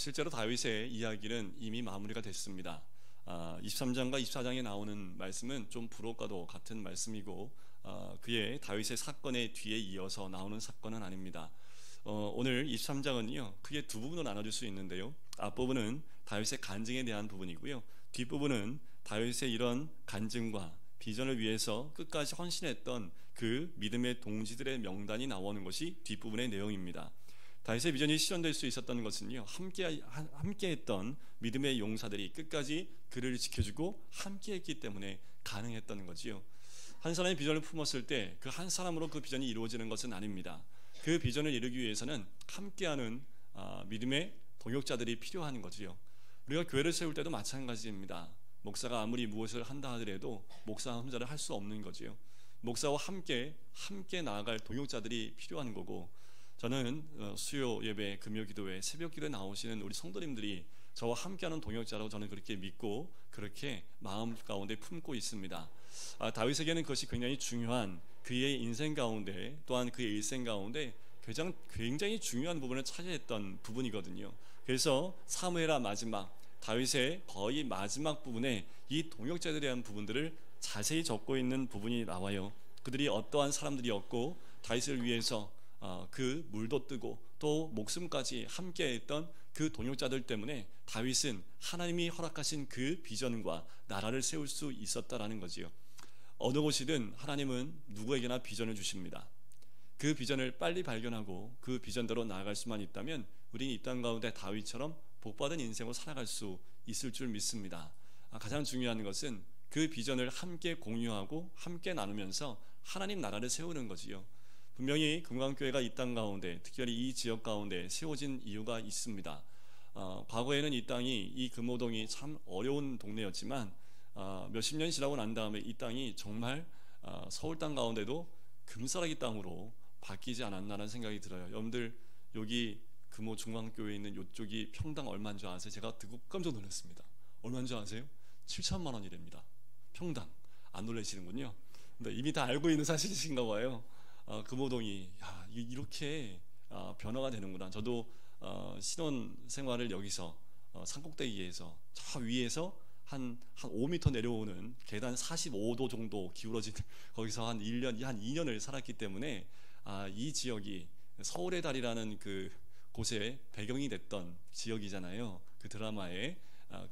실제로 다윗의 이야기는 이미 마무리가 됐습니다. 23장과 24장에 나오는 말씀은 좀 부록과도 같은 말씀이고 그의 다윗의 사건의 뒤에 이어서 나오는 사건은 아닙니다. 오늘 23장은요 크게 두 부분으로 나눠줄 수 있는데요, 앞부분은 다윗의 간증에 대한 부분이고요, 뒷부분은 다윗의 이런 간증과 비전을 위해서 끝까지 헌신했던 그 믿음의 동지들의 명단이 나오는 것이 뒷부분의 내용입니다. 다윗의 비전이 실현될 수 있었던 것은요, 함께했던 믿음의 용사들이 끝까지 그를 지켜주고 함께했기 때문에 가능했던 거지요. 한 사람의 비전을 품었을 때 그 한 사람으로 그 비전이 이루어지는 것은 아닙니다. 그 비전을 이루기 위해서는 함께하는 믿음의 동역자들이 필요한 거지요. 우리가 교회를 세울 때도 마찬가지입니다. 목사가 아무리 무엇을 한다 하더라도 목사 혼자를 할 수 없는 거지요. 목사와 함께 나아갈 동역자들이 필요한 거고, 저는 수요 예배, 금요 기도회, 새벽 기도에 나오시는 우리 성도님들이 저와 함께하는 동역자라고 저는 그렇게 믿고 그렇게 마음 가운데 품고 있습니다. 다윗에게는 그것이 굉장히 중요한, 그의 인생 가운데 또한 그의 일생 가운데 굉장히 중요한 부분을 차지했던 부분이거든요. 그래서 사무엘하 마지막, 다윗의 거의 마지막 부분에 이 동역자들에 대한 부분들을 자세히 적고 있는 부분이 나와요. 그들이 어떠한 사람들이었고 다윗을 위해서 그 물도 뜨고 또 목숨까지 함께했던 그 동역자들 때문에 다윗은 하나님이 허락하신 그 비전과 나라를 세울 수 있었다라는 거지요. 어느 곳이든 하나님은 누구에게나 비전을 주십니다. 그 비전을 빨리 발견하고 그 비전대로 나아갈 수만 있다면 우리는 이 땅 가운데 다윗처럼 복받은 인생을 살아갈 수 있을 줄 믿습니다. 가장 중요한 것은 그 비전을 함께 공유하고 함께 나누면서 하나님 나라를 세우는 거지요. 분명히 금강교회가 이 땅 가운데, 특별히 이 지역 가운데 세워진 이유가 있습니다. 과거에는 이 땅이, 이 금호동이 참 어려운 동네였지만 몇십 년 지나고 난 다음에 이 땅이 정말 서울 땅 가운데도 금싸라기 땅으로 바뀌지 않았나라는 생각이 들어요. 여러분들 여기 금호 중앙교회에 있는 이쪽이 평당 얼마인 줄 아세요? 제가 듣고 깜짝 놀랐습니다. 얼마인 줄 아세요? 7천만 원이랍니다. 평당. 안 놀라시는군요. 근데 이미 다 알고 있는 사실이신가 봐요. 금호동이 이렇게 변화가 되는구나. 저도 신혼 생활을 여기서 산꼭대기에서 저 위에서 한 5m 내려오는 계단 45도 정도 기울어진 거기서 한 2년을 살았기 때문에 이 지역이 서울의 달이라는 그 곳에 배경이 됐던 지역이잖아요. 그 드라마에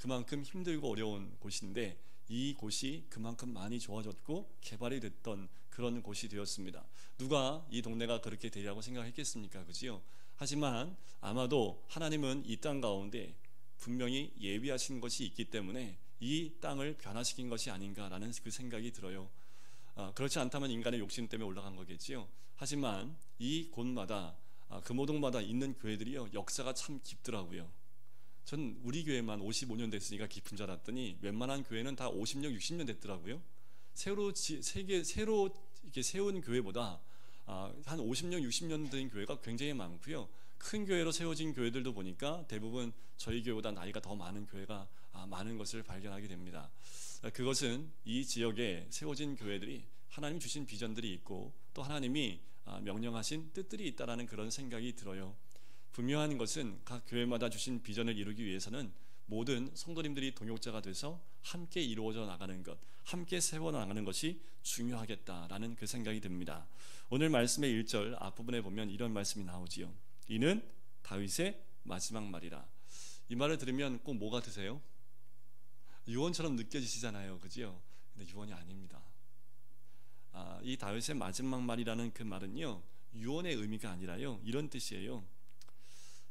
그만큼 힘들고 어려운 곳인데 이 곳이 그만큼 많이 좋아졌고 개발이 됐던 그런 곳이 되었습니다. 누가 이 동네가 그렇게 되리라고 생각했겠습니까? 그지요? 하지만 아마도 하나님은 이 땅 가운데 분명히 예비하신 것이 있기 때문에 이 땅을 변화시킨 것이 아닌가라는 그 생각이 들어요. 그렇지 않다면 인간의 욕심 때문에 올라간 거겠지요. 하지만 이 곳마다 금호동마다 있는 교회들이요 역사가 참 깊더라고요. 전 우리 교회만 55년 됐으니까 깊은 줄 알았더니 웬만한 교회는 다 50년, 60년 됐더라고요. 새로 이렇게 세운 교회보다 한 50년, 60년 된 교회가 굉장히 많고요. 큰 교회로 세워진 교회들도 보니까 대부분 저희 교회보다 나이가 더 많은 교회가 많은 것을 발견하게 됩니다. 그것은 이 지역에 세워진 교회들이 하나님 주신 비전들이 있고 또 하나님이 명령하신 뜻들이 있다라는 그런 생각이 들어요. 분명한 것은 각 교회마다 주신 비전을 이루기 위해서는 모든 성도님들이 동역자가 돼서 함께 이루어져 나가는 것, 함께 세워나가는 것이 중요하겠다라는 그 생각이 듭니다. 오늘 말씀의 1절 앞부분에 보면 이런 말씀이 나오지요. 이는 다윗의 마지막 말이라. 이 말을 들으면 꼭 뭐 같으세요? 유언처럼 느껴지시잖아요. 그죠? 근데 유언이 아닙니다. 이 다윗의 마지막 말이라는 그 말은요 유언의 의미가 아니라요 이런 뜻이에요.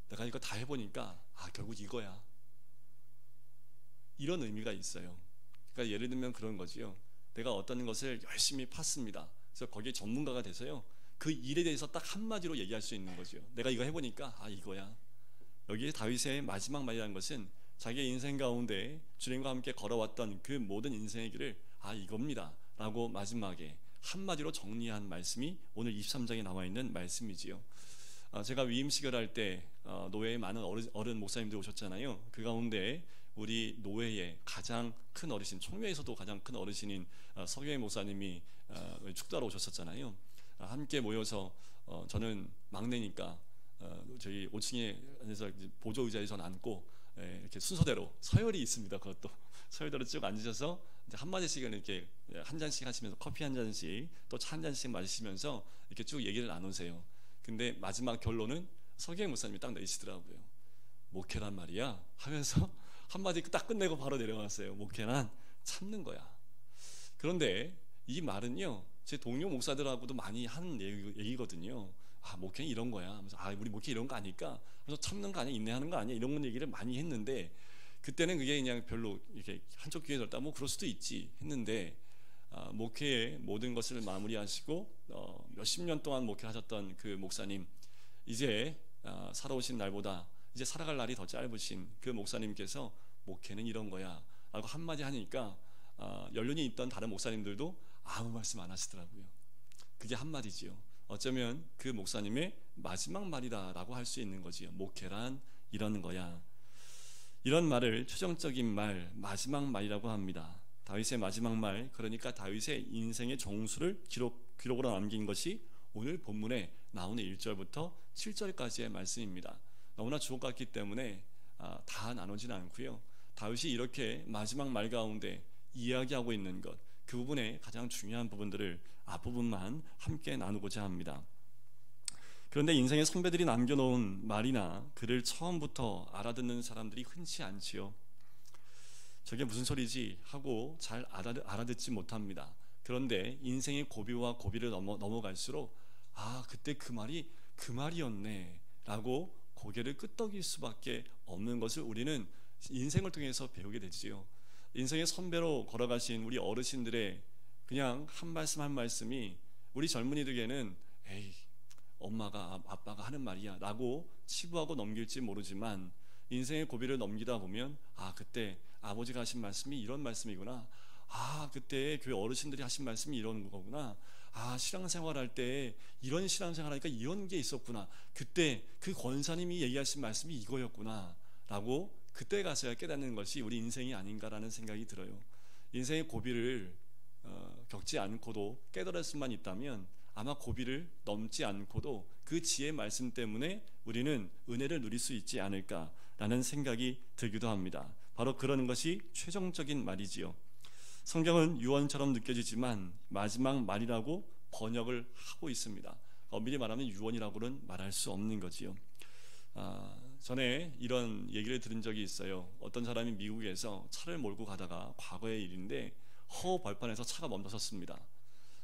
내가 이거 다 해보니까 결국 이거야, 이런 의미가 있어요. 그러니까 예를 들면 그런 거지요. 내가 어떤 것을 열심히 팠습니다. 그래서 거기에 전문가가 돼서요 그 일에 대해서 딱 한마디로 얘기할 수 있는 거죠. 내가 이거 해보니까 이거야. 여기에 다윗의 마지막 말이라는 것은 자기의 인생 가운데 주님과 함께 걸어왔던 그 모든 인생의 길을 이겁니다 라고 마지막에 한마디로 정리한 말씀이 오늘 23장에 나와 있는 말씀이지요. 제가 위임식을 할 때 노회에 많은 어른 목사님들 오셨잖아요. 그 가운데 우리 노회의 가장 큰 어르신, 총회에서도 가장 큰 어르신인 서경희 목사님이 축도하러 오셨었잖아요. 함께 모여서 저는 막내니까 저희 5층에서 보조 의자에 전 앉고 이렇게 순서대로 서열이 있습니다. 그것도 서열대로 쭉 앉으셔서 이제 한 마디씩은 이렇게 한 잔씩 하시면서 커피 한 잔씩 또 차 한 잔씩 마시면서 이렇게 쭉 얘기를 나누세요. 근데 마지막 결론은 서기영 목사님이 딱 내시더라고요. 목회란 말이야 하면서 한마디 딱 끝내고 바로 내려왔어요. 목회란 참는 거야. 그런데 이 말은요, 제 동료 목사들하고도 많이 하는 얘기거든요. 목회는 이런 거야 하면서, 우리 목회 이런 거 아닐까? 그래서 참는 거 아니야? 인내하는 거 아니야? 이런 얘기를 많이 했는데, 그때는 그게 그냥 별로 이렇게 한쪽 귀에 들었다 뭐 그럴 수도 있지 했는데, 목회의 모든 것을 마무리하시고 몇십 년 동안 목회하셨던 그 목사님, 이제 살아오신 날보다 이제 살아갈 날이 더 짧으신 그 목사님께서 목회는 이런 거야 라고 한마디 하니까 연륜이 있던 다른 목사님들도 아무 말씀 안 하시더라고요. 그게 한마디지요. 어쩌면 그 목사님의 마지막 말이다라고 할 수 있는 거지요. 목회란 이런 거야. 이런 말을 최종적인 말, 마지막 말이라고 합니다. 다윗의 마지막 말, 그러니까 다윗의 인생의 정수를 기록으로 남긴 것이 오늘 본문에 나오는 1절부터 7절까지의 말씀입니다. 너무나 주옥 같기 때문에 다 나누지는 않고요. 다윗이 이렇게 마지막 말 가운데 이야기하고 있는 것, 그 부분에 가장 중요한 부분들을 앞부분만 함께 나누고자 합니다. 그런데 인생의 선배들이 남겨놓은 말이나 글을 처음부터 알아듣는 사람들이 흔치 않지요. 저게 무슨 소리지 하고 잘 알아듣지 못합니다. 그런데 인생의 고비와 고비를 넘어갈수록 그때 그 말이 그 말이었네 라고 고개를 끄덕일 수밖에 없는 것을 우리는 인생을 통해서 배우게 되지요. 인생의 선배로 걸어가신 우리 어르신들의 그냥 한 말씀 한 말씀이 우리 젊은이들에게는 에이 엄마가 아빠가 하는 말이야 라고 치부하고 넘길지 모르지만, 인생의 고비를 넘기다 보면 그때 아버지가 하신 말씀이 이런 말씀이구나, 그때 교회 어르신들이 하신 말씀이 이런 거구나, 신앙생활할 때 이런 신앙생활하니까 이런 게 있었구나, 그때 그 권사님이 얘기하신 말씀이 이거였구나 라고 그때 가서야 깨닫는 것이 우리 인생이 아닌가라는 생각이 들어요. 인생의 고비를 겪지 않고도 깨달을 수만 있다면 아마 고비를 넘지 않고도 그 지혜의 말씀 때문에 우리는 은혜를 누릴 수 있지 않을까라는 생각이 들기도 합니다. 바로 그런 것이 최종적인 말이지요. 성경은 유언처럼 느껴지지만 마지막 말이라고 번역을 하고 있습니다. 엄밀히 말하면 유언이라고는 말할 수 없는 거지요. 전에 이런 얘기를 들은 적이 있어요. 어떤 사람이 미국에서 차를 몰고 가다가, 과거의 일인데 허허 벌판에서 차가 멈춰섰습니다.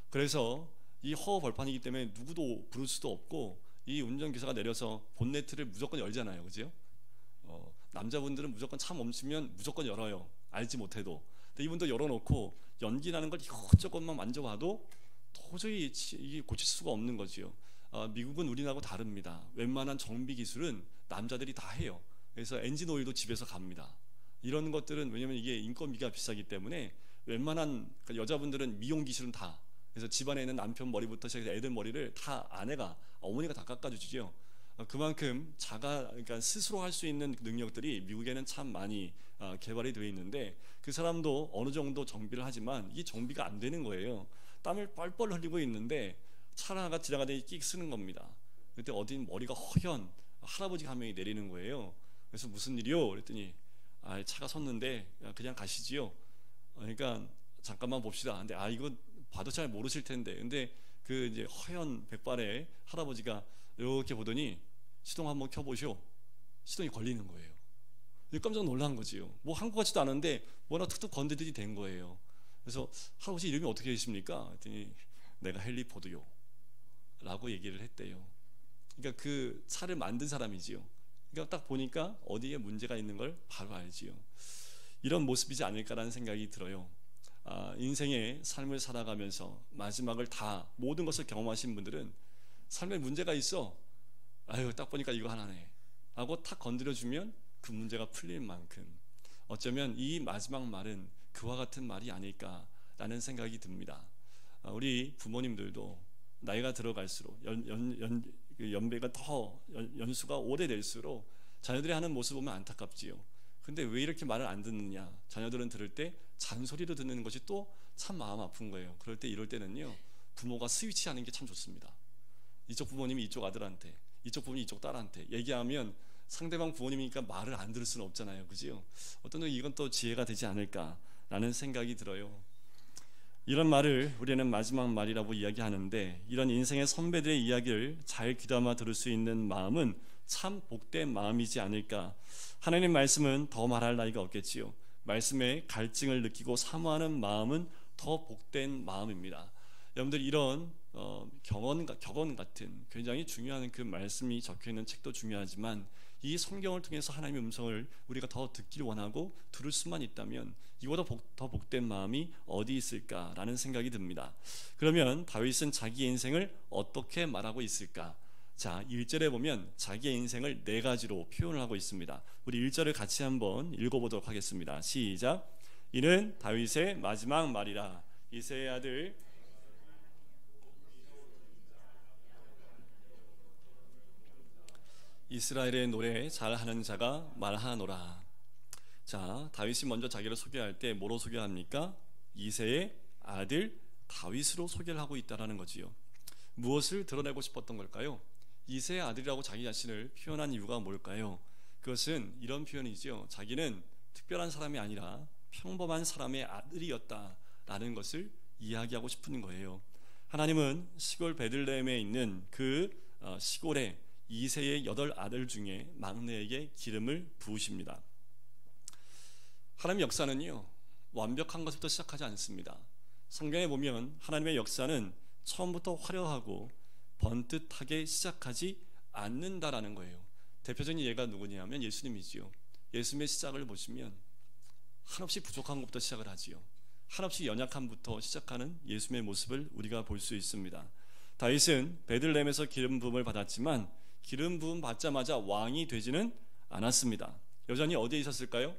그래서 이 허허 벌판이기 때문에 누구도 부를 수도 없고, 이 운전기사가 내려서 본네트를 무조건 열잖아요, 그죠? 남자분들은 무조건 차 멈추면 무조건 열어요, 알지 못해도. 근데 이분도 열어놓고 연기나는 걸 이것저것만 만져봐도 도저히 이게 고칠 수가 없는 거지요. 미국은 우리나라하고 다릅니다. 웬만한 정비 기술은 남자들이 다 해요. 그래서 엔진 오일도 집에서 갑니다. 이런 것들은, 왜냐면 이게 인건비가 비싸기 때문에 웬만한 여자분들은 미용 기술은 다, 그래서 집안에 있는 남편 머리부터 시작해서 애들 머리를 다 어머니가 다 깎아주죠. 그만큼 그러니까 스스로 할 수 있는 능력들이 미국에는 참 많이 개발이 되어 있는데, 그 사람도 어느 정도 정비를 하지만 이 정비가 안 되는 거예요. 땀을 뻘뻘 흘리고 있는데 차가 지나가더니 끽 쓰는 겁니다. 그때 어딘 머리가 허연 할아버지 한 명이 내리는 거예요. 그래서 무슨 일이요? 그랬더니 차가 섰는데 그냥 가시지요. 그러니까 잠깐만 봅시다. 근데 이거 봐도 잘 모르실 텐데, 근데 그 이제 허연 백발의 할아버지가 이렇게 보더니 시동 한번 켜보시오. 시동이 걸리는 거예요. 깜짝 놀란 거지요. 뭐 한 것 같지도 않은데 뭐나 툭툭 건드리더니 된 거예요. 그래서 할아버지 이름이 어떻게 되십니까? 그랬더니 내가 헨리 포드요 라고 얘기를 했대요. 그러니까 그 차를 만든 사람이지요. 그러니까 딱 보니까 어디에 문제가 있는 걸 바로 알지요. 이런 모습이지 않을까라는 생각이 들어요. 인생의 삶을 살아가면서 마지막을 다 모든 것을 경험하신 분들은 삶에 문제가 있어, 딱 보니까 이거 하나네 하고 탁 건드려주면 그 문제가 풀릴 만큼, 어쩌면 이 마지막 말은 그와 같은 말이 아닐까라는 생각이 듭니다. 우리 부모님들도 나이가 들어갈수록 연배가 더 연수가 오래될수록 자녀들이 하는 모습 보면 안타깝지요. 근데 왜 이렇게 말을 안 듣느냐, 자녀들은 들을 때 잔소리로 듣는 것이 또 참 마음 아픈 거예요. 그럴 때 이럴 때는요, 부모가 스위치하는 게 참 좋습니다. 이쪽 부모님이 이쪽 아들한테, 이쪽 부모님 이쪽 딸한테 얘기하면 상대방 부모님이니까 말을 안 들을 수는 없잖아요, 그죠? 어떤 때 이건 또 지혜가 되지 않을까라는 생각이 들어요. 이런 말을 우리는 마지막 말이라고 이야기하는데, 이런 인생의 선배들의 이야기를 잘 귀담아 들을 수 있는 마음은 참 복된 마음이지 않을까. 하나님 말씀은 더 말할 나위가 없겠지요. 말씀에 갈증을 느끼고 사모하는 마음은 더 복된 마음입니다. 여러분들 이런 격언 같은 굉장히 중요한 그 말씀이 적혀있는 책도 중요하지만, 이 성경을 통해서 하나님의 음성을 우리가 더 듣기를 원하고 들을 수만 있다면 이보다 더 복된 마음이 어디 있을까라는 생각이 듭니다. 그러면 다윗은 자기의 인생을 어떻게 말하고 있을까? 자, 1절에 보면 자기의 인생을 4가지로 표현을 하고 있습니다. 우리 1절을 같이 한번 읽어보도록 하겠습니다. 시작. 이는 다윗의 마지막 말이라. 이새의 아들 이스라엘의 노래 잘하는 자가 말하노라. 자, 다윗이 먼저 자기를 소개할 때 뭐로 소개합니까? 이새의 아들 다윗으로 소개를 하고 있다는 거지요. 무엇을 드러내고 싶었던 걸까요? 이새의 아들이라고 자기 자신을 표현한 이유가 뭘까요? 그것은 이런 표현이죠. 자기는 특별한 사람이 아니라 평범한 사람의 아들이었다라는 것을 이야기하고 싶은 거예요. 하나님은 시골 베들레헴에 있는 그 시골에 이새의 8아들 중에 막내에게 기름을 부으십니다. 하나님의 역사는요, 완벽한 것부터 시작하지 않습니다. 성경에 보면 하나님의 역사는 처음부터 화려하고 번듯하게 시작하지 않는다라는 거예요. 대표적인 예가 누구냐면 예수님이지요. 예수님의 시작을 보시면 한없이 부족한 것부터 시작을 하지요. 한없이 연약함부터 시작하는 예수님의 모습을 우리가 볼 수 있습니다. 다윗은 베들레헴에서 기름 부음을 받았지만 기름 부음 받자마자 왕이 되지는 않았습니다. 여전히 어디에 있었을까요?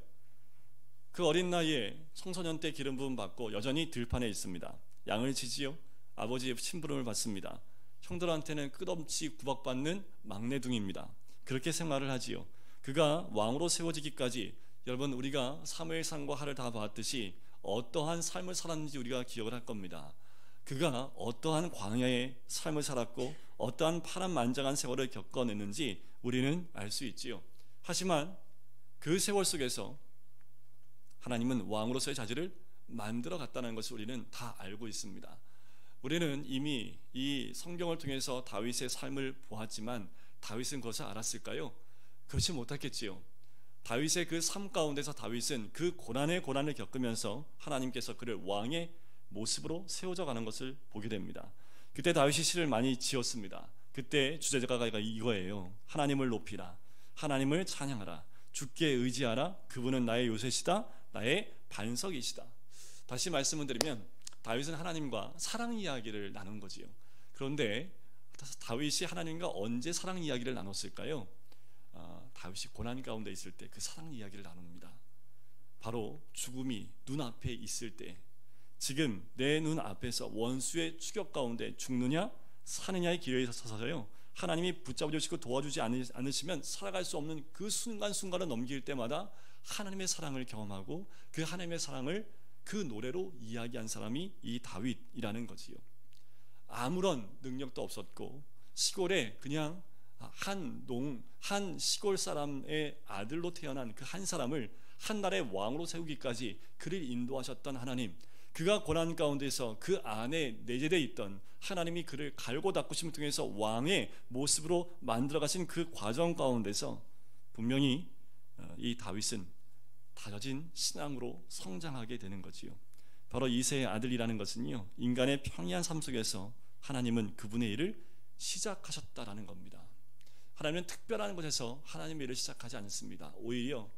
그 어린 나이에 청소년 때 기름 부음 받고 여전히 들판에 있습니다. 양을 치지요. 아버지의 심부름을 받습니다. 형들한테는 끝없이 구박받는 막내둥이입니다. 그렇게 생활을 하지요. 그가 왕으로 세워지기까지, 여러분 우리가 사무엘상과 하를 다 봤듯이 어떠한 삶을 살았는지 우리가 기억을 할 겁니다. 그가 어떠한 광야의 삶을 살았고 어떠한 파란만장한 세월을 겪어냈는지 우리는 알 수 있지요. 하지만 그 세월 속에서 하나님은 왕으로서의 자질을 만들어 갔다는 것을 우리는 다 알고 있습니다. 우리는 이미 이 성경을 통해서 다윗의 삶을 보았지만 다윗은 그것을 알았을까요? 그렇지 못했겠지요. 다윗의 그 삶 가운데서 다윗은 그 고난의 고난을 겪으면서 하나님께서 그를 왕의 모습으로 세워져 가는 것을 보게 됩니다. 그때 다윗이 시를 많이 지었습니다. 그때 주제가가 이거예요. 하나님을 높이라, 하나님을 찬양하라, 주께 의지하라, 그분은 나의 요새시다, 나의 반석이시다. 다시 말씀을 드리면 다윗은 하나님과 사랑 이야기를 나눈 거지요. 그런데 다윗이 하나님과 언제 사랑 이야기를 나눴을까요? 다윗이 고난 가운데 있을 때 그 사랑 이야기를 나눕니다. 바로 죽음이 눈앞에 있을 때, 지금 내 눈 앞에서 원수의 추격 가운데 죽느냐 사느냐의 길에 서서요, 하나님이 붙잡아 주시고 도와주지 않으시면 살아갈 수 없는 그 순간순간을 넘길 때마다 하나님의 사랑을 경험하고 그 하나님의 사랑을 그 노래로 이야기한 사람이 이 다윗이라는 거지요. 아무런 능력도 없었고 시골에 그냥 한 시골 사람의 아들로 태어난 그 한 사람을 한 나라의 왕으로 세우기까지 그를 인도하셨던 하나님, 그가 고난 가운데서 그 안에 내재되어 있던 하나님이 그를 갈고 닦으심을 통해서 왕의 모습으로 만들어 가신 그 과정 가운데서 분명히 이 다윗은 다져진 신앙으로 성장하게 되는 거지요. 바로 이새의 아들이라는 것은요, 인간의 평이한 삶 속에서 하나님은 그분의 일을 시작하셨다라는 겁니다. 하나님은 특별한 곳에서 하나님의 일을 시작하지 않습니다. 오히려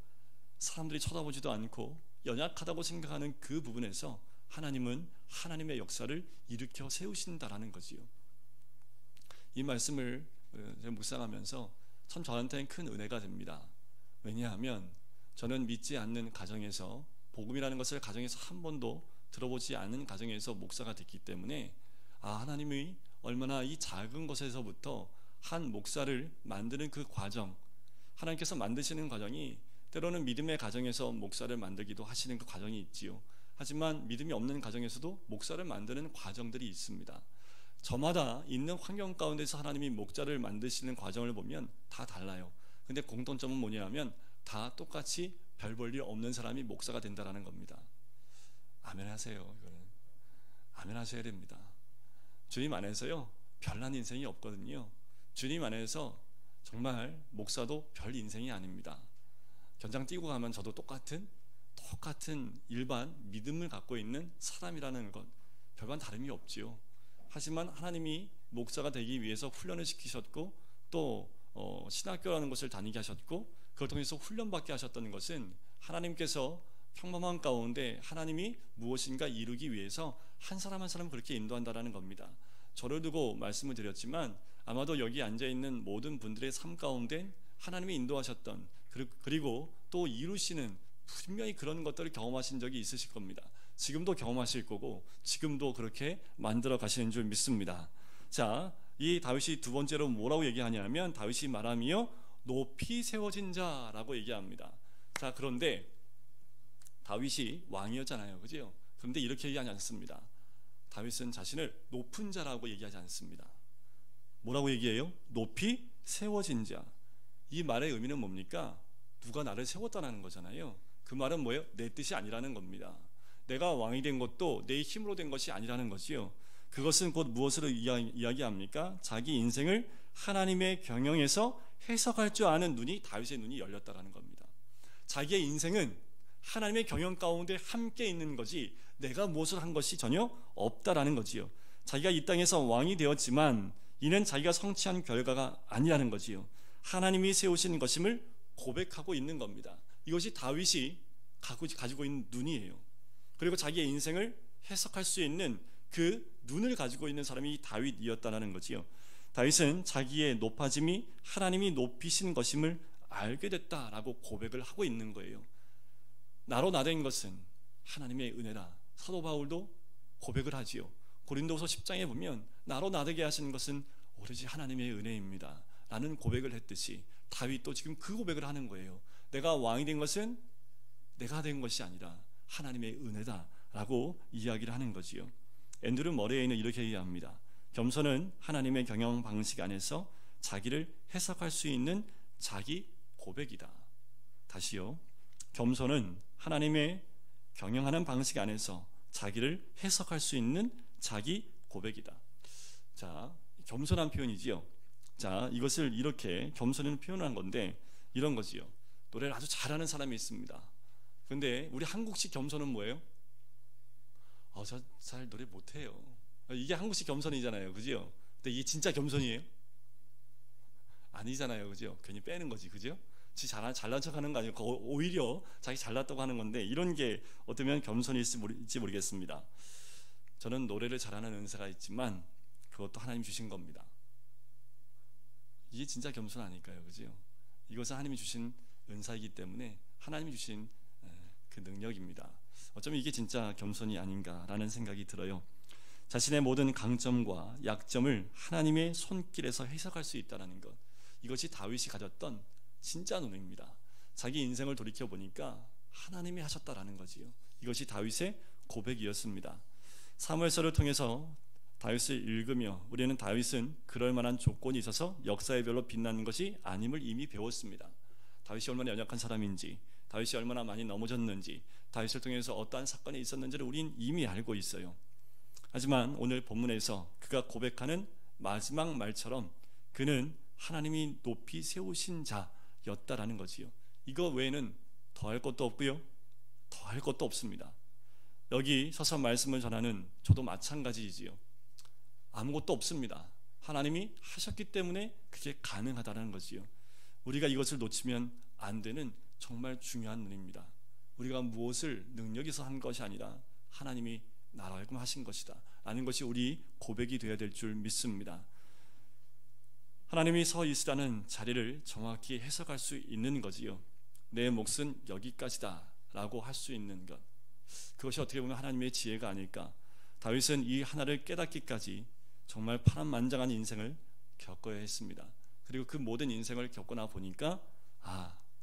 사람들이 쳐다보지도 않고 연약하다고 생각하는 그 부분에서 하나님은 하나님의 역사를 일으켜 세우신다라는 거지요. 이 말씀을 묵상하면서 참 저한테는 큰 은혜가 됩니다. 왜냐하면 저는 믿지 않는 가정에서, 복음이라는 것을 가정에서 한 번도 들어보지 않은 가정에서 목사가 됐기 때문에 하나님이 얼마나 이 작은 것에서부터 한 목사를 만드는 그 과정, 하나님께서 만드시는 과정이 때로는 믿음의 가정에서 목사를 만들기도 하시는 그 과정이 있지요. 하지만 믿음이 없는 가정에서도 목사를 만드는 과정들이 있습니다. 저마다 있는 환경 가운데서 하나님이 목자를 만드시는 과정을 보면 다 달라요. 근데 공통점은 뭐냐면 다 똑같이 별 볼 일 없는 사람이 목사가 된다라는 겁니다. 아멘 하세요. 이거는 아멘 하셔야 됩니다. 주님 안에서요 별난 인생이 없거든요. 주님 안에서 정말 목사도 별 인생이 아닙니다. 견장 뛰고 가면 저도 똑같은 일반 믿음을 갖고 있는 사람이라는 것, 별반 다름이 없지요. 하지만 하나님이 목사가 되기 위해서 훈련을 시키셨고 또 신학교라는 것을 다니게 하셨고 그걸 통해서 훈련받게 하셨던 것은 하나님께서 평범한 가운데 하나님이 무엇인가 이루기 위해서 한 사람 한 사람 그렇게 인도한다라는 겁니다. 저를 두고 말씀을 드렸지만 아마도 여기 앉아있는 모든 분들의 삶 가운데 하나님이 인도하셨던 그리고 또 이루시는 분명히 그런 것들을 경험하신 적이 있으실 겁니다. 지금도 경험하실 거고 지금도 그렇게 만들어 가시는 줄 믿습니다. 자, 이 다윗이 두 번째로 뭐라고 얘기하냐면 다윗이 말하며 높이 세워진 자라고 얘기합니다. 자, 그런데 다윗이 왕이었잖아요, 그죠? 그런데 이렇게 얘기하지 않습니다. 다윗은 자신을 높은 자라고 얘기하지 않습니다. 뭐라고 얘기해요? 높이 세워진 자. 이 말의 의미는 뭡니까? 누가 나를 세웠다는 거잖아요. 그 말은 뭐예요? 내 뜻이 아니라는 겁니다. 내가 왕이 된 것도 내 힘으로 된 것이 아니라는 거지요. 그것은 곧 무엇으로 이야기합니까? 자기 인생을 하나님의 경영에서 해석할 줄 아는 눈이 다윗의 눈이 열렸다라는 겁니다. 자기의 인생은 하나님의 경영 가운데 함께 있는 거지 내가 무엇을 한 것이 전혀 없다라는 거지요. 자기가 이 땅에서 왕이 되었지만 이는 자기가 성취한 결과가 아니라는 거지요. 하나님이 세우신 것임을 고백하고 있는 겁니다. 이것이 다윗이 가지고 있는 눈이에요. 그리고 자기의 인생을 해석할 수 있는 그 눈을 가지고 있는 사람이 다윗이었다는 거지요. 다윗은 자기의 높아짐이 하나님이 높이신 것임을 알게 됐다라고 고백을 하고 있는 거예요. 나로 나된 것은 하나님의 은혜다. 사도 바울도 고백을 하지요. 고린도서 10장에 보면 나로 나되게 하신 것은 오로지 하나님의 은혜입니다 라는 고백을 했듯이 다윗도 지금 그 고백을 하는 거예요. 내가 왕이 된 것은 내가 된 것이 아니라 하나님의 은혜다 라고 이야기를 하는 거지요. 앤드류 머레이는 이렇게 얘기합니다. 겸손은 하나님의 경영 방식 안에서 자기를 해석할 수 있는 자기 고백이다. 다시요. 겸손은 하나님의 경영하는 방식 안에서 자기를 해석할 수 있는 자기 고백이다. 자, 겸손한 표현이지요. 자, 이것을 이렇게 겸손한 표현한 건데 이런 거지요. 노래를 아주 잘하는 사람이 있습니다. 그런데 우리 한국식 겸손은 뭐예요? 저 잘 노래 못해요. 이게 한국식 겸손이잖아요, 그죠? 근데 이게 진짜 겸손이에요? 아니잖아요, 그죠? 괜히 빼는 거지, 그죠? 지 잘난 척하는 거 아니고 오히려 자기 잘났다고 하는 건데 이런 게 어쩌면 겸손일지 모르겠습니다. 저는 노래를 잘하는 은사가 있지만 그것도 하나님 주신 겁니다. 이게 진짜 겸손 아닐까요, 그죠? 이것은 하나님이 주신 은사이기 때문에 하나님이 주신 그 능력입니다. 어쩌면 이게 진짜 겸손이 아닌가라는 생각이 들어요. 자신의 모든 강점과 약점을 하나님의 손길에서 해석할 수 있다는 것, 이것이 다윗이 가졌던 진짜 눈입니다. 자기 인생을 돌이켜 보니까 하나님이 하셨다라는 거지요. 이것이 다윗의 고백이었습니다. 사무엘서를 통해서 다윗을 읽으며 우리는 다윗은 그럴 만한 조건이 있어서 역사에 별로 빛나는 것이 아님을 이미 배웠습니다. 다윗이 얼마나 연약한 사람인지, 다윗이 얼마나 많이 넘어졌는지, 다윗을 통해서 어떠한 사건이 있었는지를 우린 이미 알고 있어요. 하지만 오늘 본문에서 그가 고백하는 마지막 말처럼 그는 하나님이 높이 세우신 자였다라는 거지요. 이거 외에는 더할 것도 없고요, 더할 것도 없습니다. 여기 서서 말씀을 전하는 저도 마찬가지이지요. 아무것도 없습니다. 하나님이 하셨기 때문에 그게 가능하다는 거지요. 우리가 이것을 놓치면 안 되는 정말 중요한 눈입니다. 우리가 무엇을 능력에서 한 것이 아니라 하나님이 나로 하여금 하신 것이다 라는 것이 우리 고백이 되어야 될 줄 믿습니다. 하나님이 서 있으라는 자리를 정확히 해석할 수 있는 거지요. 내 몫은 여기까지다 라고 할 수 있는 것, 그것이 어떻게 보면 하나님의 지혜가 아닐까. 다윗은 이 하나를 깨닫기까지 정말 파란만장한 인생을 겪어야 했습니다. 그리고 그 모든 인생을 겪고 보니까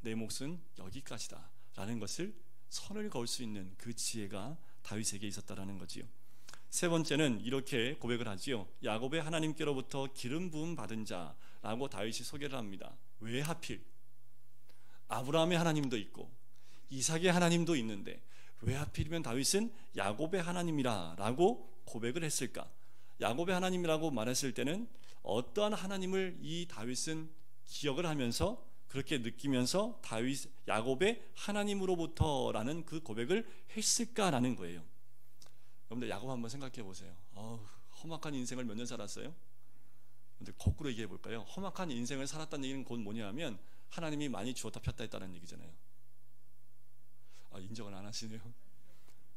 내 몫은 여기까지다 라는 것을 선을 그을 수 있는 그 지혜가 다윗에게 있었다라는 거지요. 세 번째는 이렇게 고백을 하지요. 야곱의 하나님께로부터 기름 부음 받은 자라고 다윗이 소개를 합니다. 왜 하필? 아브라함의 하나님도 있고 이삭의 하나님도 있는데 왜 하필이면 다윗은 야곱의 하나님이라고 고백을 했을까? 야곱의 하나님이라고 말했을 때는 어떠한 하나님을 이 다윗은 기억을 하면서 그렇게 느끼면서 다윗 야곱의 하나님으로부터라는 그 고백을 했을까라는 거예요. 여러분들 야곱 한번 생각해 보세요. 험악한 인생을 몇 년 살았어요? 근데 거꾸로 얘기해 볼까요? 험악한 인생을 살았다는 얘기는 곧 뭐냐면 하나님이 많이 주었다 폈다 했다는 얘기잖아요. 인정을 안 하시네요.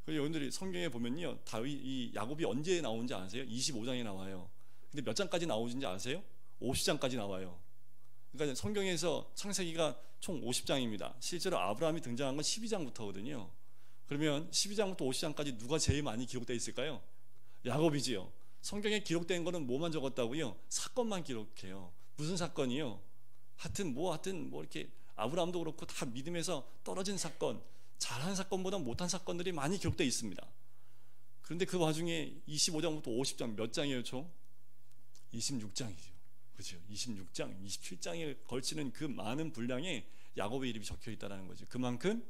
여러분들이 성경에 보면요, 이 야곱이 언제 나오는지 아세요? 25장에 나와요. 근데 몇 장까지 나오는지 아세요? 50장까지 나와요. 그러니까 성경에서 창세기가 총 50장입니다. 실제로 아브라함이 등장한 건 12장부터거든요. 그러면 12장부터 50장까지 누가 제일 많이 기록되어 있을까요? 야곱이지요. 성경에 기록된 거는 뭐만 적었다고요? 사건만 기록해요. 무슨 사건이요? 하여튼 뭐 이렇게 아브라함도 그렇고 다 믿음에서 떨어진 사건, 잘한 사건보다 못한 사건들이 많이 기록되어 있습니다. 그런데 그 와중에 25장부터 50장 몇 장이에요 총? 26장이죠. 그렇죠? 26장, 27장에 걸치는 그 많은 분량에 야곱의 이름이 적혀 있다는 거죠. 그만큼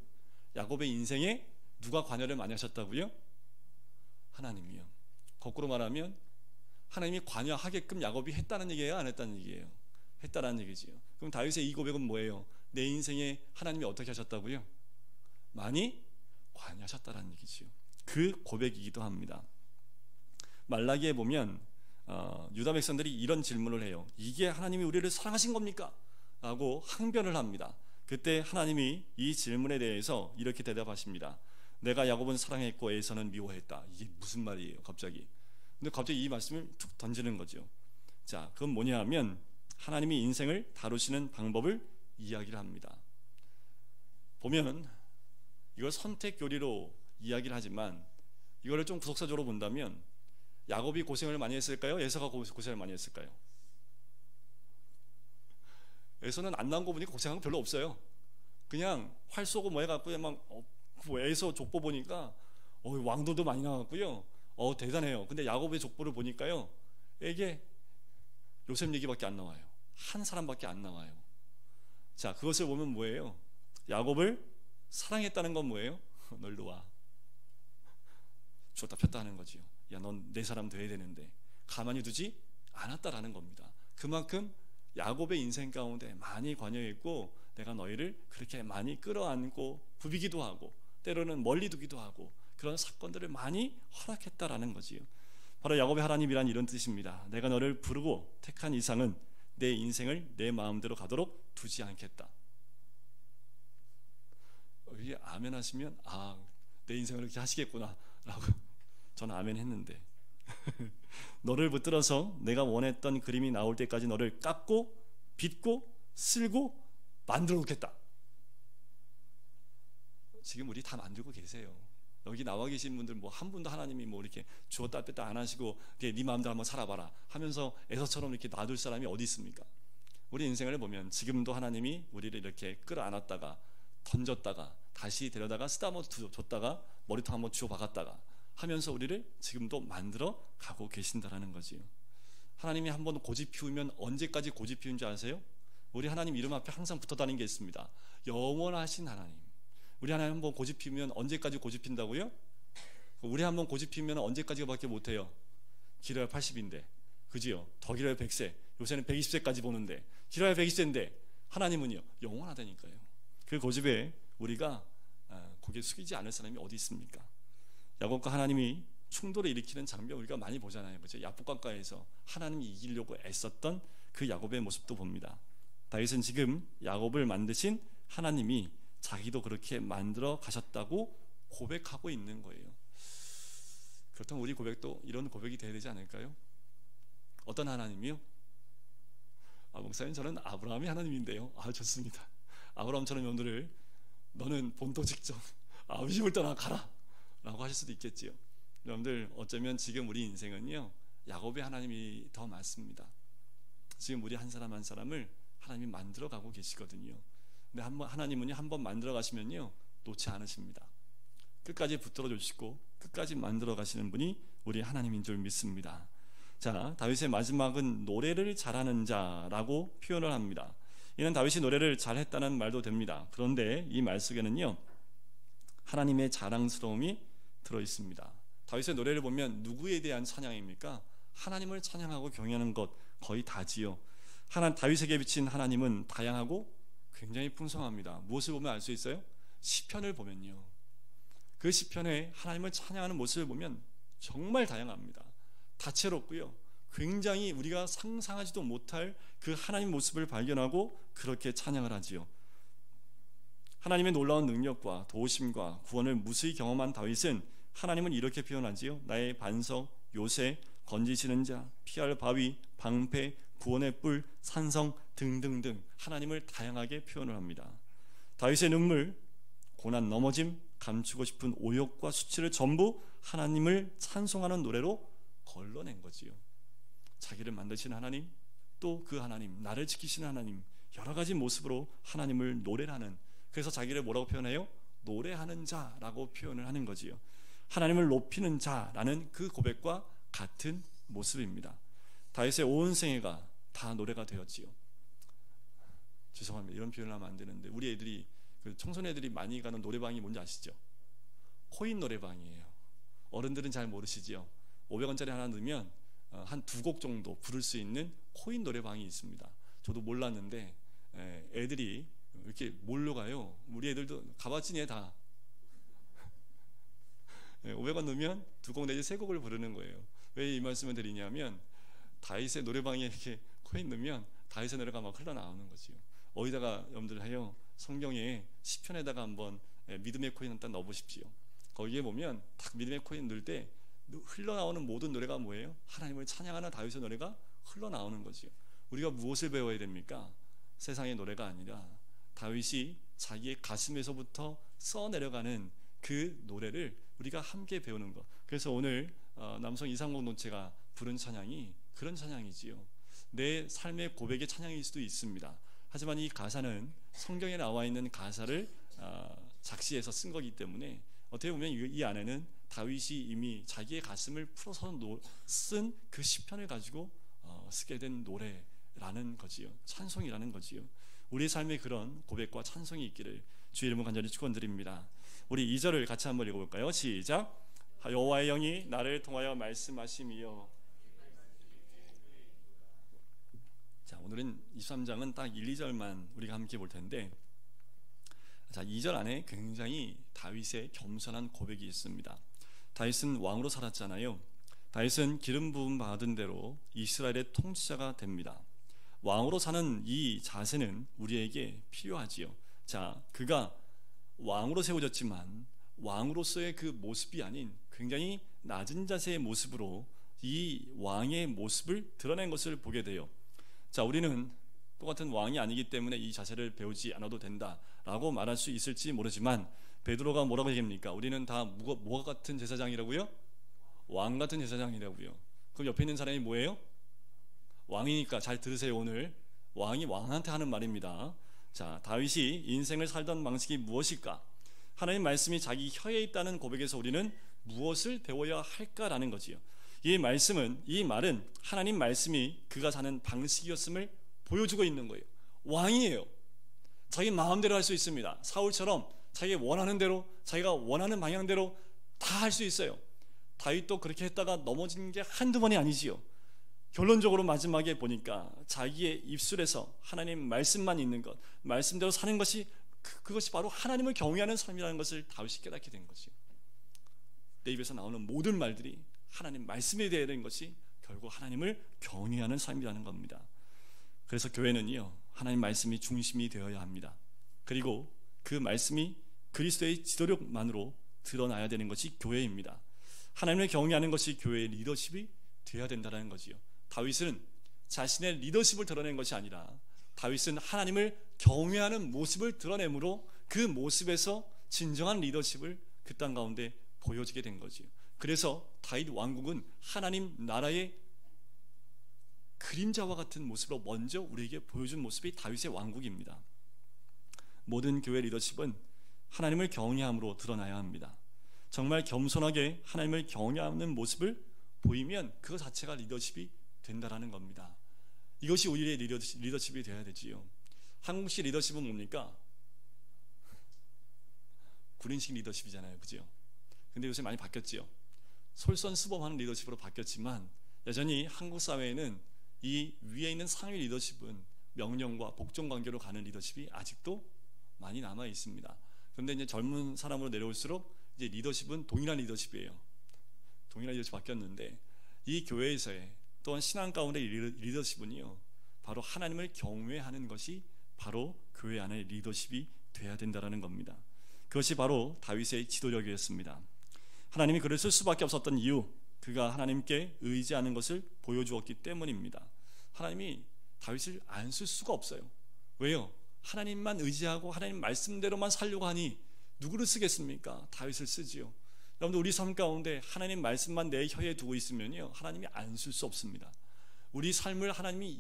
야곱의 인생에 누가 관여를 많이 하셨다고요? 하나님이요. 거꾸로 말하면 하나님이 관여하게끔 야곱이 했다는 얘기예요, 안 했다는 얘기예요? 했다는 얘기지요. 그럼 다윗의 이 고백은 뭐예요? 내 인생에 하나님이 어떻게 하셨다고요? 많이 관여하셨다는 얘기지요. 그 고백이기도 합니다. 말라기에 보면 유다 백성들이 이런 질문을 해요. 이게 하나님이 우리를 사랑하신 겁니까? 라고 항변을 합니다. 그때 하나님이 이 질문에 대해서 이렇게 대답하십니다. 내가 야곱은 사랑했고 에서는 미워했다. 이게 무슨 말이에요 갑자기? 근데 갑자기 이 말씀을 툭 던지는 거죠. 자, 그건 뭐냐 하면 하나님이 인생을 다루시는 방법을 이야기를 합니다. 보면 이걸 선택 교리로 이야기를 하지만 이거를 좀 구속사적으로 본다면 야곱이 고생을 많이 했을까요? 에서가 고생을 많이 했을까요? 에서는 안 나온 거 보니까 고생한 거 별로 없어요. 그냥 활 쏘고 뭐 해갖고 막 에서 족보 보니까 왕도도 많이 나왔고요. 대단해요. 근데 야곱의 족보를 보니까요, 이게 요셉 얘기밖에 안 나와요. 한 사람밖에 안 나와요. 자, 그것을 보면 뭐예요? 야곱을 사랑했다는 건 뭐예요? 널 놓아. 줬다 폈다 하는 거지요. 야, 넌 내 사람 돼야 되는데 가만히 두지 않았다라는 겁니다. 그만큼 야곱의 인생 가운데 많이 관여했고 내가 너희를 그렇게 많이 끌어안고 부비기도 하고 때로는 멀리 두기도 하고 그런 사건들을 많이 허락했다라는 거지요. 바로 야곱의 하나님이란 이런 뜻입니다. 내가 너를 부르고 택한 이상은 내 인생을 내 마음대로 가도록 두지 않겠다. 이게 아멘 하시면 내 인생을 이렇게 하시겠구나 라고 저는 아멘 했는데 너를 붙들어서 내가 원했던 그림이 나올 때까지 너를 깎고 빚고 쓸고 만들어 놓겠다. 지금 우리 다 만들고 계세요. 여기 나와 계신 분들 뭐 한 분도 하나님이 뭐 이렇게 주었다 뺐다 안 하시고 네 마음대로 한번 살아봐라 하면서 에서처럼 이렇게 놔둘 사람이 어디 있습니까? 우리 인생을 보면 지금도 하나님이 우리를 이렇게 끌어안았다가 던졌다가 다시 데려다가 쓰다듬어 줬다가 머리통 한번 주워 박았다가 하면서 우리를 지금도 만들어 가고 계신다라는 거지요. 하나님이 한번 고집 피우면 언제까지 고집 피운지 아세요? 우리 하나님 이름 앞에 항상 붙어 다니는 게 있습니다. 영원하신 하나님. 우리 하나님 한번 고집 피우면 언제까지 고집 핀다고요? 우리 한번 고집 피우면 언제까지밖에 못해요? 길어야 80인데 그지요? 더 길어야 100세. 요새는 120세까지 보는데 길어야 120세인데 하나님은요 영원하다니까요. 그 고집에 우리가 고개 숙이지 않을 사람이 어디 있습니까? 야곱과 하나님이 충돌을 일으키는 장면 우리가 많이 보잖아요. 그렇죠? 야복강가에서 하나님이 이기려고 애썼던 그 야곱의 모습도 봅니다. 다윗은 지금 야곱을 만드신 하나님이 자기도 그렇게 만들어 가셨다고 고백하고 있는 거예요. 그렇다면 우리 고백도 이런 고백이 돼야 되지 않을까요? 어떤 하나님이요? 목사님 저는 아브라함이 하나님인데요. 좋습니다. 아브라함처럼 여러분들을 너는 본토 직전 아비집을 떠나 가라 라고 하실 수도 있겠지요. 여러분들 어쩌면 지금 우리 인생은요 야곱의 하나님이 더 많습니다. 지금 우리 한 사람 한 사람을 하나님이 만들어 가고 계시거든요. 근데 하나님은요 한번 만들어 가시면요 놓지 않으십니다. 끝까지 붙들어 주시고 끝까지 만들어 가시는 분이 우리 하나님인 줄 믿습니다. 자, 다윗의 마지막은 노래를 잘하는 자라고 표현을 합니다. 이는 다윗이 노래를 잘했다는 말도 됩니다. 그런데 이 말 속에는요, 하나님의 자랑스러움이 들어 있습니다. 다윗의 노래를 보면 누구에 대한 찬양입니까? 하나님을 찬양하고 경외하는 것 거의 다지요. 다윗에게 비친 하나님은 다양하고 굉장히 풍성합니다. 무엇을 보면 알 수 있어요? 시편을 보면요, 그 시편에 하나님을 찬양하는 모습을 보면 정말 다양합니다. 다채롭고요, 굉장히 우리가 상상하지도 못할 그 하나님 모습을 발견하고 그렇게 찬양을 하지요. 하나님의 놀라운 능력과 도우심과 구원을 무수히 경험한 다윗은 하나님을 이렇게 표현하지요. 나의 반석, 요새, 건지시는 자, 피할 바위, 방패, 구원의 뿔, 산성 등등등 하나님을 다양하게 표현을 합니다. 다윗의 눈물, 고난, 넘어짐, 감추고 싶은 오욕과 수치를 전부 하나님을 찬송하는 노래로 걸러낸 거지요. 자기를 만드신 하나님, 또 그 하나님, 나를 지키시는 하나님, 여러 가지 모습으로 하나님을 노래하는, 그래서 자기를 뭐라고 표현해요? 노래하는 자라고 표현을 하는 거지요. 하나님을 높이는 자라는 그 고백과 같은 모습입니다. 다윗의 온 생애가 다 노래가 되었지요. 죄송합니다, 이런 표현을 하면 안 되는데, 우리 애들이, 그 청소년애들이 많이 가는 노래방이 뭔지 아시죠? 코인 노래방이에요. 어른들은 잘 모르시지요. 500원짜리 하나 넣으면 한 2곡 정도 부를 수 있는 코인 노래방이 있습니다. 저도 몰랐는데 애들이 이렇게 몰려가요. 우리 애들도 가봤지, 얘 다. 500원 넣으면 2곡 내지 3곡을 부르는 거예요. 왜 이 말씀을 드리냐면, 다윗의 노래방에 이렇게 코인 넣으면 다윗의 노래가 막 흘러나오는 거지요. 어디다가 여러분들 해요? 성경에 시편에다가 한번 믿음의 코인 한 딱 넣어보십시오. 거기에 보면 딱 믿음의 코인 넣을 때 흘러나오는 모든 노래가 뭐예요? 하나님을 찬양하는 다윗의 노래가 흘러나오는 거지요. 우리가 무엇을 배워야 됩니까? 세상의 노래가 아니라 다윗이 자기의 가슴에서부터 써내려가는 그 노래를 우리가 함께 배우는 것. 그래서 오늘 남성 이상공 논체가 부른 찬양이 그런 찬양이지요. 내 삶의 고백의 찬양일 수도 있습니다. 하지만 이 가사는 성경에 나와 있는 가사를 작시해서 쓴 거기 때문에 어떻게 보면 이 안에는 다윗이 이미 자기의 가슴을 풀어서 쓴 그 시편을 가지고 쓰게 된 노래라는 거지요. 찬송이라는 거지요. 우리 삶에 그런 고백과 찬송이 있기를 주의 이름으로 간절히 축원드립니다. 우리 2절을 같이 한번 읽어볼까요? 시작. 여호와의 영이 나를 통하여 말씀하심이요. 자, 오늘은 23장은 딱 1, 2절만 우리가 함께 볼 텐데, 자, 2절 안에 굉장히 다윗의 겸손한 고백이 있습니다. 다윗은 왕으로 살았잖아요. 다윗은 기름 부음 받은 대로 이스라엘의 통치자가 됩니다. 왕으로 사는 이 자세는 우리에게 필요하지요. 자, 그가 왕으로 세워졌지만 왕으로서의 그 모습이 아닌 굉장히 낮은 자세의 모습으로 이 왕의 모습을 드러낸 것을 보게 돼요. 자, 우리는 똑같은 왕이 아니기 때문에 이 자세를 배우지 않아도 된다라고 말할 수 있을지 모르지만, 베드로가 뭐라고 얘기합니까? 우리는 다 뭐가 같은 제사장이라고요? 왕 같은 제사장이라고요. 그럼 옆에 있는 사람이 뭐예요? 왕이니까 잘 들으세요. 오늘 왕이 왕한테 하는 말입니다. 자, 다윗이 인생을 살던 방식이 무엇일까? 하나님 말씀이 자기 혀에 있다는 고백에서 우리는 무엇을 배워야 할까라는 거지요. 이 말은 하나님 말씀이 그가 사는 방식이었음을 보여주고 있는 거예요. 왕이에요. 자기 마음대로 할 수 있습니다. 사울처럼 자기가 원하는 대로, 자기가 원하는 방향대로 다 할 수 있어요. 다윗도 그렇게 했다가 넘어진 게 한두 번이 아니지요. 결론적으로 마지막에 보니까 자기의 입술에서 하나님 말씀만 있는 것, 말씀대로 사는 것이 그것이 바로 하나님을 경외하는 삶이라는 것을 다윗이 깨닫게 된 거지요. 내 입에서 나오는 모든 말들이 하나님 말씀에 대한 것이 결국 하나님을 경외하는 삶이라는 겁니다. 그래서 교회는요, 하나님 말씀이 중심이 되어야 합니다. 그리고 그 말씀이 그리스도의 지도력만으로 드러나야 되는 것이 교회입니다. 하나님을 경외하는 것이 교회의 리더십이 되어야 된다는 거지요. 다윗은 자신의 리더십을 드러낸 것이 아니라 다윗은 하나님을 경외하는 모습을 드러내므로 그 모습에서 진정한 리더십을 그 땅 가운데 보여지게 된 거지요. 그래서 다윗 왕국은 하나님 나라의 그림자와 같은 모습으로 먼저 우리에게 보여준 모습이 다윗의 왕국입니다. 모든 교회 리더십은 하나님을 경외함으로 드러나야 합니다. 정말 겸손하게 하나님을 경외하는 모습을 보이면 그것 자체가 리더십이 된다라는 겁니다. 이것이 우리의 리더십이 되어야 되지요. 한국식 리더십은 뭡니까? 구린식 리더십이잖아요, 그죠? 근데 요새 많이 바뀌었지요. 솔선수범하는 리더십으로 바뀌었지만 여전히 한국 사회에는 이 위에 있는 상위 리더십은 명령과 복종 관계로 가는 리더십이 아직도 많이 남아 있습니다. 그런데 이제 젊은 사람으로 내려올수록 이제 리더십은 동일한 리더십이에요. 동일한 리더십 바뀌었는데 이 교회에서의 또한 신앙 가운데 리더십은요, 바로 하나님을 경외하는 것이 바로 교회 안의 리더십이 돼야 된다라는 겁니다. 그것이 바로 다윗의 지도력이었습니다. 하나님이 그를 쓸 수밖에 없었던 이유, 그가 하나님께 의지하는 것을 보여주었기 때문입니다. 하나님이 다윗을 안 쓸 수가 없어요. 왜요? 하나님만 의지하고 하나님 말씀대로만 살려고 하니 누구를 쓰겠습니까? 다윗을 쓰지요. 여러분들, 우리 삶 가운데 하나님 말씀만 내 혀에 두고 있으면요, 하나님이 안 쓸 수 없습니다. 우리 삶을 하나님이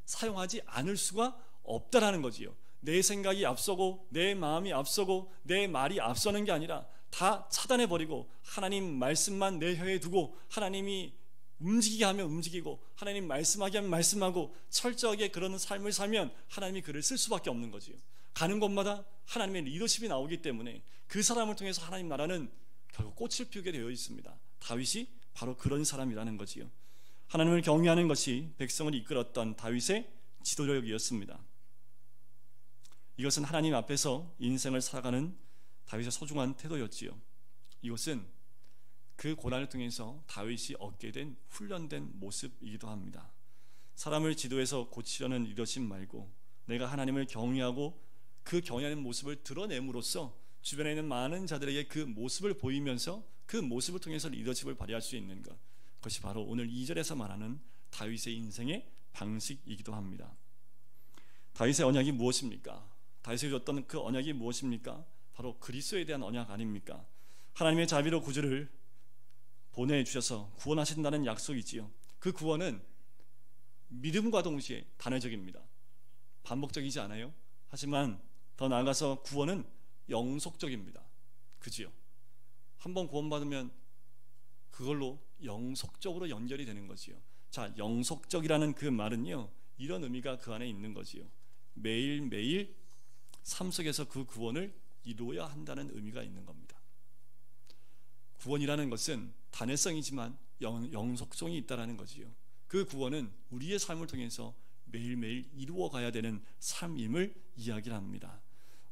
사용하지 않을 수가 없다라는 거지요. 내 생각이 앞서고 내 마음이 앞서고 내 말이 앞서는 게 아니라 다 차단해버리고 하나님 말씀만 내 혀에 두고 하나님이 움직이게 하면 움직이고 하나님 말씀하게 하면 말씀하고 철저하게 그러는 삶을 살면 하나님이 그를 쓸 수밖에 없는 거지요. 가는 곳마다 하나님의 리더십이 나오기 때문에 그 사람을 통해서 하나님 나라는 결국 꽃을 피우게 되어 있습니다. 다윗이 바로 그런 사람이라는 거지요. 하나님을 경외하는 것이 백성을 이끌었던 다윗의 지도력이었습니다. 이것은 하나님 앞에서 인생을 살아가는 다윗의 소중한 태도였지요. 이것은 그 고난을 통해서 다윗이 얻게 된 훈련된 모습이기도 합니다. 사람을 지도해서 고치려는 리더십 말고 내가 하나님을 경외하고 그 경외하는 모습을 드러냄으로써 주변에 있는 많은 자들에게 그 모습을 보이면서 그 모습을 통해서 리더십을 발휘할 수 있는 것, 그것이 바로 오늘 2절에서 말하는 다윗의 인생의 방식이기도 합니다. 다윗의 언약이 무엇입니까? 다윗에게 줬던 그 언약이 무엇입니까? 바로 그리스도에 대한 언약 아닙니까? 하나님의 자비로 구주를 보내주셔서 구원하신다는 약속이지요. 그 구원은 믿음과 동시에 단회적입니다. 반복적이지 않아요. 하지만 더 나아가서 구원은 영속적입니다. 그지요? 한번 구원받으면 그걸로 영속적으로 연결이 되는 거지요. 자, 영속적이라는 그 말은요, 이런 의미가 그 안에 있는 거지요. 매일매일 삶 속에서 그 구원을 이루어야 한다는 의미가 있는 겁니다. 구원이라는 것은 단회성이지만 영속성이 있다는 거지요. 그 구원은 우리의 삶을 통해서 매일매일 이루어가야 되는 삶임을 이야기를 합니다.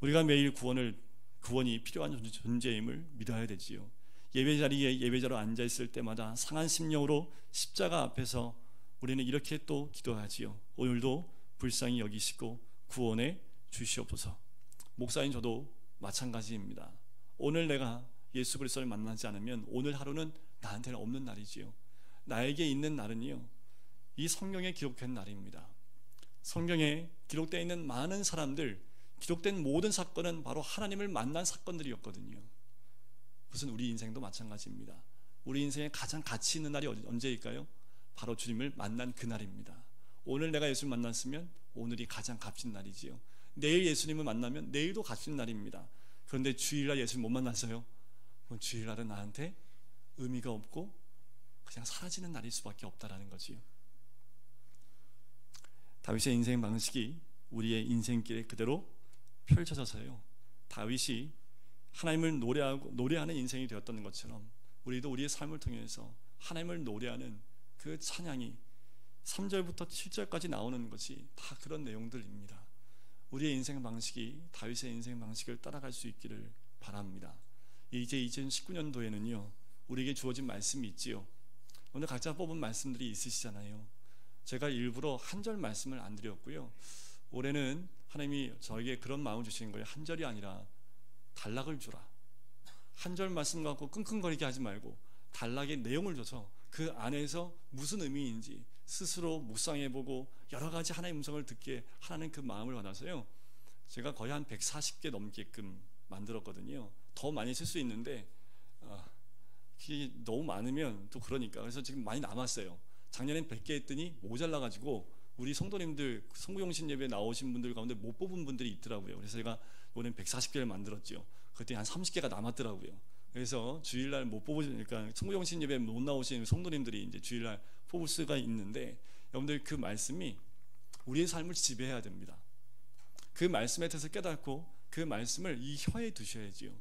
우리가 매일 구원이 필요한 존재임을 믿어야 되지요. 예배 자리에 예배자로 앉아있을 때마다 상한 심령으로 십자가 앞에서 우리는 이렇게 또 기도하지요. 오늘도 불쌍히 여기시고 구원해 주시옵소서. 목사인 저도 마찬가지입니다. 오늘 내가 예수 그리스도를 만나지 않으면 오늘 하루는 나한테는 없는 날이지요. 나에게 있는 날은요, 이 성경에 기록된 날입니다. 성경에 기록되어 있는 많은 사람들, 기록된 모든 사건은 바로 하나님을 만난 사건들이었거든요. 그것은 우리 인생도 마찬가지입니다. 우리 인생에 가장 가치 있는 날이 언제일까요? 바로 주님을 만난 그날입니다. 오늘 내가 예수를 만났으면 오늘이 가장 값진 날이지요. 내일 예수님을 만나면 내일도 값진 날입니다. 그런데 주일날 예수를 못 만났어요? 그럼 주일날은 나한테 의미가 없고 그냥 사라지는 날일 수밖에 없다라는 거지요. 다윗의 인생 방식이 우리의 인생길에 그대로 펼쳐져서요, 다윗이 하나님을 노래하는 인생이 되었던 것처럼 우리도 우리의 삶을 통해서 하나님을 노래하는 그 찬양이 3절부터 7절까지 나오는 것이 다 그런 내용들입니다. 우리의 인생 방식이 다윗의 인생 방식을 따라갈 수 있기를 바랍니다. 이제 2019년도에는요 우리에게 주어진 말씀이 있지요. 오늘 각자 뽑은 말씀들이 있으시잖아요. 제가 일부러 한 절 말씀을 안 드렸고요, 올해는 하나님이 저에게 그런 마음을 주시는 거예요. 한 절이 아니라 단락을 주라. 한 절 말씀 갖고 끙끙거리게 하지 말고 단락의 내용을 줘서 그 안에서 무슨 의미인지 스스로 묵상해보고 여러 가지 하나님의 음성을 듣게 하라는 그 마음을 받아서요, 제가 거의 한 140개 넘게끔 만들었거든요. 더 많이 쓸 수 있는데 이게 너무 많으면 또 그러니까, 그래서 지금 많이 남았어요. 작년엔 100개 했더니 모자라가지고 우리 성도님들 성구용신 예배 나오신 분들 가운데 못 뽑은 분들이 있더라고요. 그래서 제가 이번엔 140개를 만들었죠. 그때 한 30개가 남았더라고요. 그래서 주일날 못 뽑으시니까 성경신 예배 못 나오시는 성도님들이 이제 주일날 뽑을 수가 있는데, 여러분들 그 말씀이 우리의 삶을 지배해야 됩니다. 그 말씀에 대해서 깨닫고 그 말씀을 이 혀에 두셔야지요.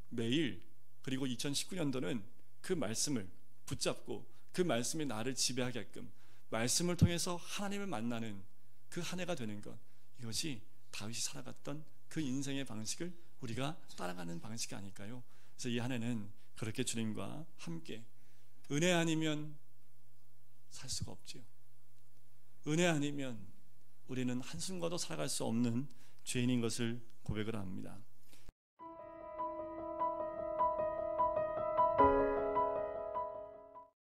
매일. 그리고 2019년도는 그 말씀을 붙잡고 그 말씀이 나를 지배하게끔 말씀을 통해서 하나님을 만나는 그 한 해가 되는 것, 이것이 다윗이 살아갔던 그 인생의 방식을 우리가 따라가는 방식이 아닐까요? 그래서 이 한 해는 그렇게 주님과 함께, 은혜 아니면 살 수가 없지요. 은혜 아니면 우리는 한순간도 살아갈 수 없는 죄인인 것을 고백을 합니다.